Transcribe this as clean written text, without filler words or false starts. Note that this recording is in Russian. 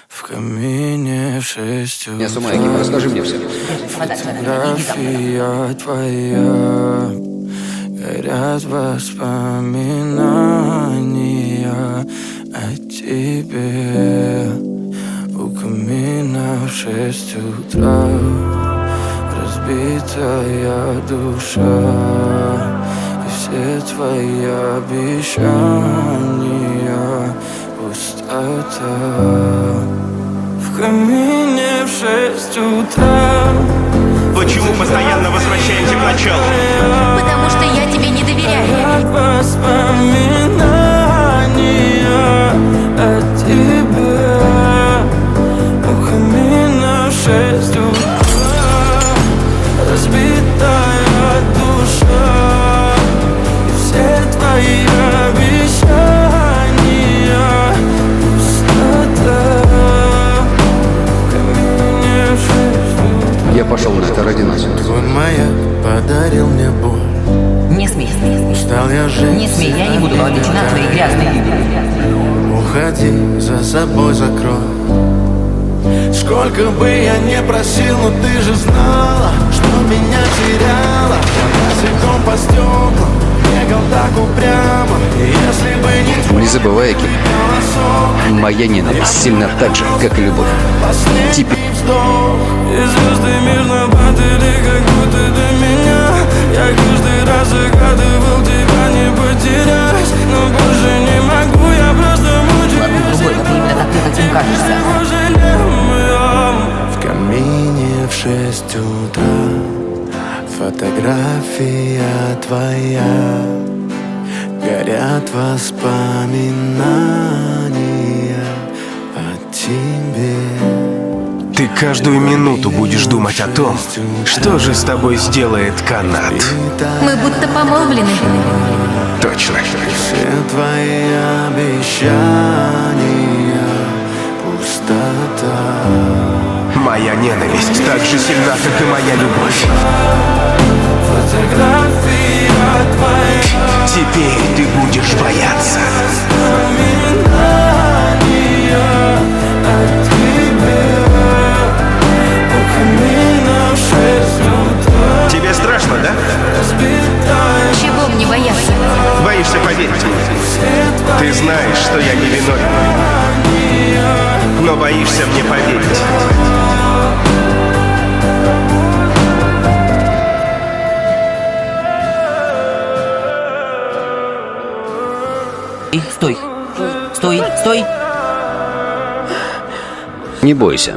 В камине в 6 утра. Я с ума, Егип, расскажи мне все. Фотография твоя, горят воспоминания о тебе. У камина в 6 утра, разбитая душа, и все твои обещания пустота. В камине в 6 утра. Почему постоянно возвращаемся к началу? Потому что я тебе не доверяю. Воспоминания о тебе. У камина в 6 утра, разбитая душа, и все твои обещания пустота. В камине в 6 утра. Я пошел на это ради нас. Твой маяк подарил мне боль. Не смей. Устал я жить. Не смей, я не буду вовлечена в твои грязные игры. Уходи, за собой закрой. Сколько бы я не просил, но ты же знала, что меня теряла. Языком по стеклам бегал так упрямо. И если бы не твой Не забывай, Егип, голосок, моя ненависть сильна так же, как и любовь. последний вздох. И звезды мирно падали, как будто до меня. Я каждый раз загадывал тебя не потерять, но больше не могу, я просто Ладно, другой, но ты именно так мне таким кажешься. В камине в 6 утра, фотография твоя, горят воспоминания о тебе. Ты каждую минуту будешь думать о том, что же с тобой сделает канат. Мы будто помолвлены. Точно. Все твои обещания пустота. Моя ненависть так же сильна, как и моя любовь. Фотография твоя, Теперь ты будешь бояться. воспоминания о тебе. У камина в 6 утра, Тебе страшно, да? разбитая Чего мне бояться? Боишься поверить мне. Ты знаешь, что я не виновен, но боишься мне поверить. Стой. Стой. Не бойся,